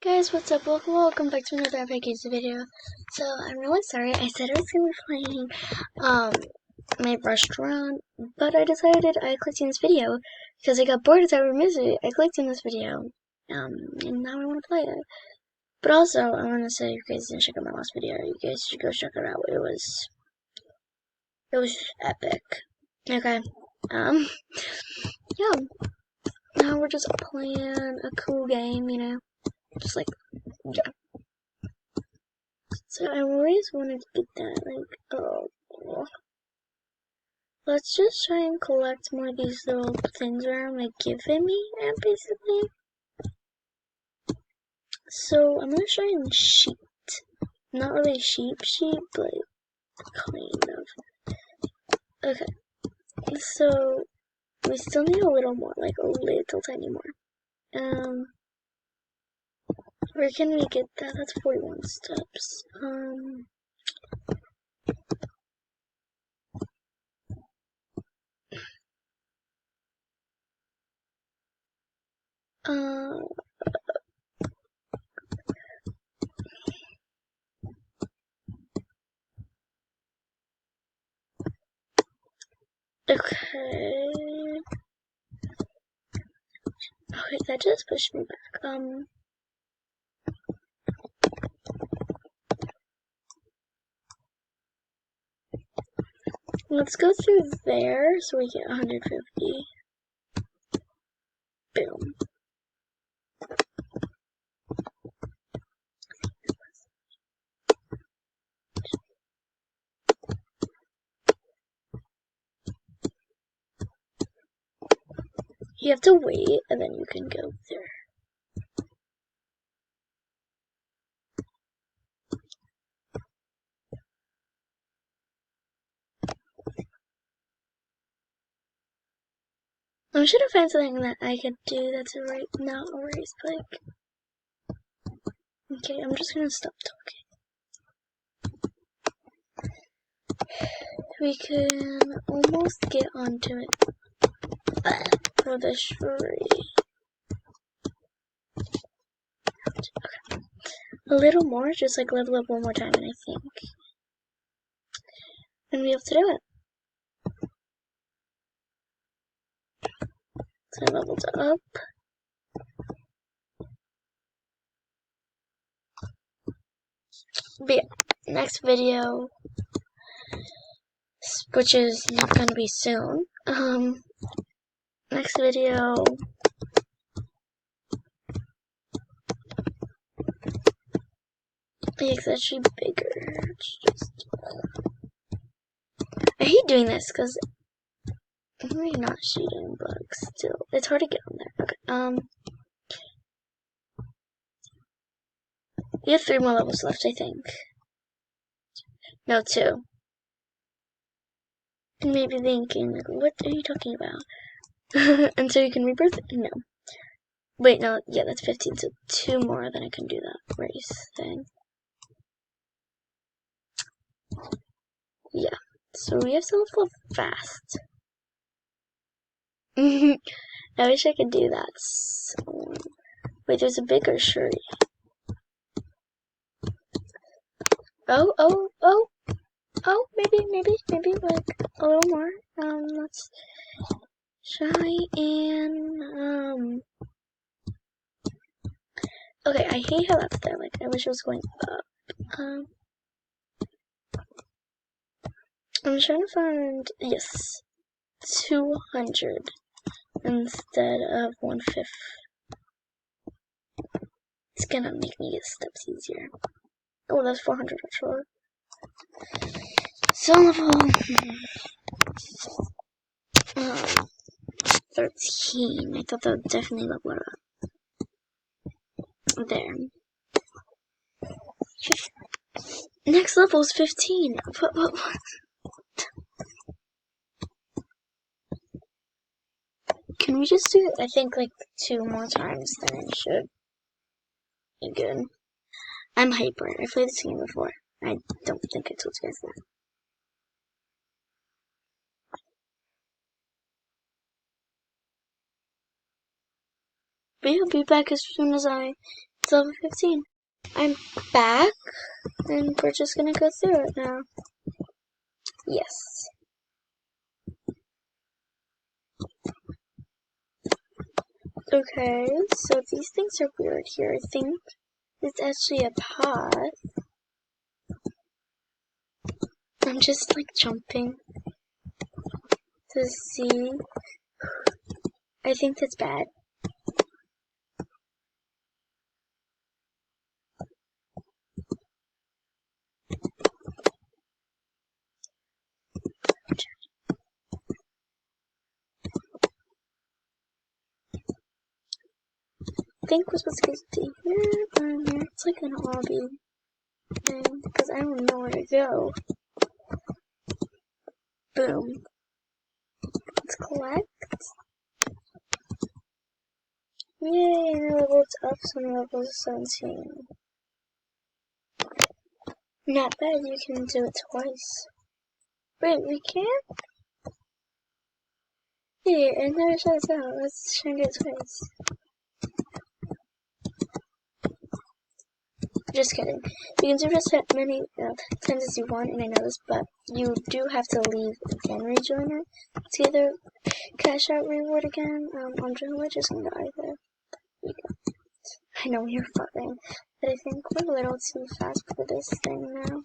Guys, what's up? Welcome back to another Epic Games video. So, I'm really sorry. I said I was going to be playing, my restaurant, but I decided I clicked in this video because I got bored as I would miss it. I clicked in this video, and now I want to play it. But also, I want to say, if you guys didn't check out my last video, you guys should go check it out. It was epic. Okay, yeah. Now we're just playing a cool game, you know, just like, yeah. So I always wanted to get that, like, oh. Let's just try and collect more of these little things around, like, giving me, basically. So I'm gonna try and sheet. Not really sheep, but kind of. Okay, so we still need a little more, like a little tiny more. Where can we get that? That's 41 steps. Okay. Okay, that just pushed me back. Let's go through there so we get 150. Boom. You have to wait and then you can go there. I should have found something that I could do that's not a race bike. Okay, I'm just gonna stop talking. We can almost get onto it for the shree. Okay. A little more, just like level up one more time, and I think. And we have to do it. So I leveled up. But yeah, next video, which is not gonna be soon. Next video. It's actually bigger. It's just. I hate doing this because I'm really not shooting, but still, it's hard to get on there. Okay. We have 3 more levels left, I think. No, 2. And maybe thinking, like, what are you talking about? And so you can rebirth? No. Wait, no, yeah, that's 15, so 2 more, then I can do that race thing. Yeah, so we have to level fast. I wish I could do that. So, wait, there's a bigger Shuri. Oh, maybe, like, a little more. Let's try and, okay, I hate how that's there, like, I wish it was going up. I'm trying to find, yes, 200 instead of 150. It's gonna make me get steps easier. Oh, that's 400 actually. So level 13. I thought that would definitely level her up. There. Next level is 15. What? Can we just do, I think, like 2 more times, then it should be good. I'm hyper. I played this game before. I don't think I told you guys that. But I'll be back as soon as I It's level 15. I'm back, and we're just gonna go through it now. Yes. Okay, so these things are weird here. I think it's actually a path. I'm just like jumping to see. I think that's bad. I think we're supposed to get to here. It's like an obby thing because I don't know where to go. Boom. Let's collect. Yay, and I leveled up to level 17. Not bad, you can do it twice. Wait, we can't? Hey, I never shut this out. Let's try and do it twice. Just kidding. You can do this as many times as you want, and I know this, but you do have to leave and rejoin it to either cash out reward again. I'm just gonna die there. I know you're farting, but I think we're a little too fast for this thing now.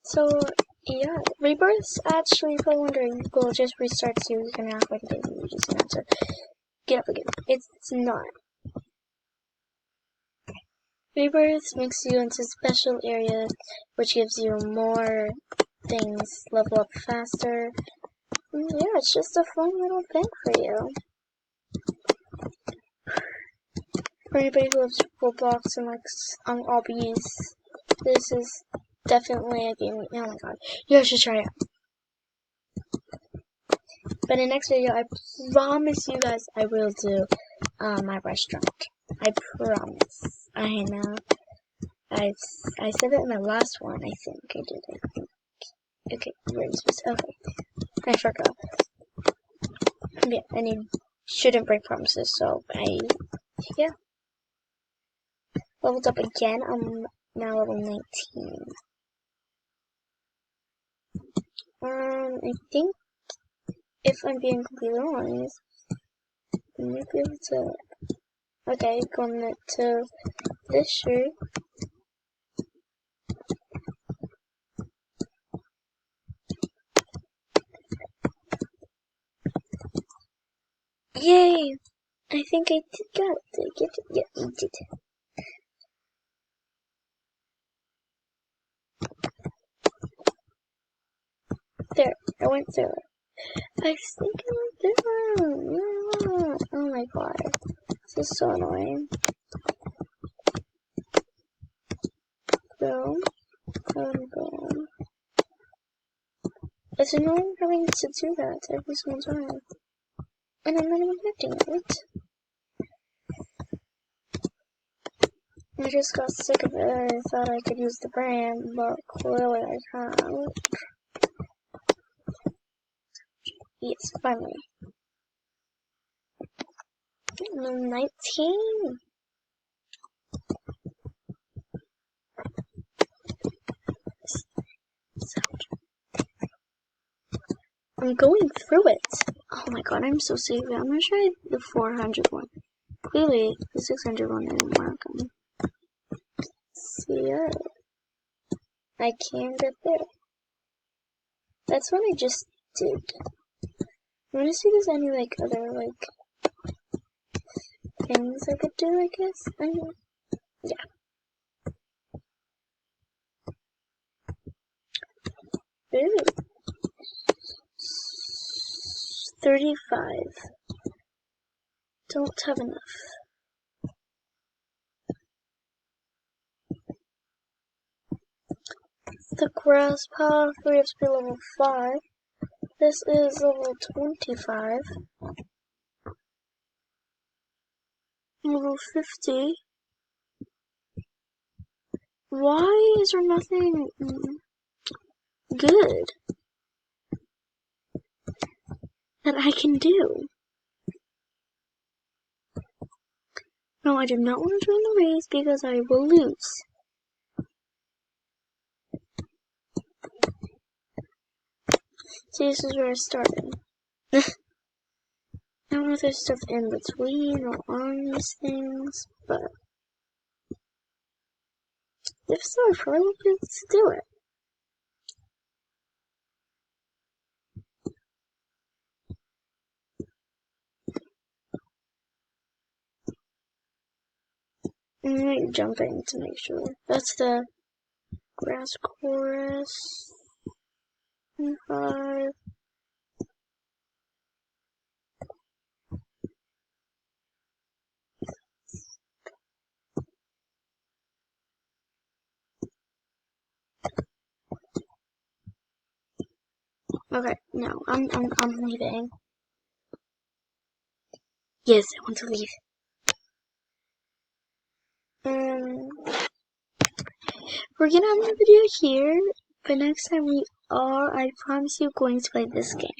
So, yeah, Rebirths actually, if you're wondering, will just restart you. You're gonna act like it did, and you're just gonna have to get up again. It's not. Rebirth makes you into special area, which gives you more things, level up faster. And yeah, it's just a fun little thing for you. For anybody who loves Roblox and likes obbies, this is definitely a game. Oh my god, you guys should try it. But in the next video, I promise you guys I will do my restaurant. I promise. I know. I said it in the last one. I think I did. I think. Okay, where is this? Okay, I forgot. Yeah, and you shouldn't break promises. So yeah, leveled up again. I'm now level 19. I think if I'm being completely honest, I might be able to. Okay, going to this shirt. Yay! I think I got it. Did I get it? Yeah, I did. There, I went through it. I think I went through it. Oh my god. This is so annoying. Boom. Boom. It's annoying having to do that every single time. And I'm not even hitting it. I just got sick of it. I thought I could use the brand, but clearly I can't. Yes, finally. 19? I'm going through it. Oh my god, I'm so saving. I'm gonna try the 400 one. Clearly, the 600 one didn't work. See ya. I can get there. That's what I just did. I want to see if there's any like other like things I could do. I guess. Yeah. Ooh. 35. Don't have enough. The grass path, we have to be level 5. This is level 25. Level 50. Why is there nothing good that I can do? No, I do not want to join the race because I will lose. See, this is where I started. I don't know if there's stuff in between or on these things, but if so, I probably won't be able to do it. I'm like jumping to make sure. That's the grass chorus. 5. Okay, no, I'm leaving. Yes, I want to leave. We're gonna end the video here, but next time we are, I promise you, going to play this game.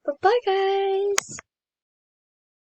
But bye, guys!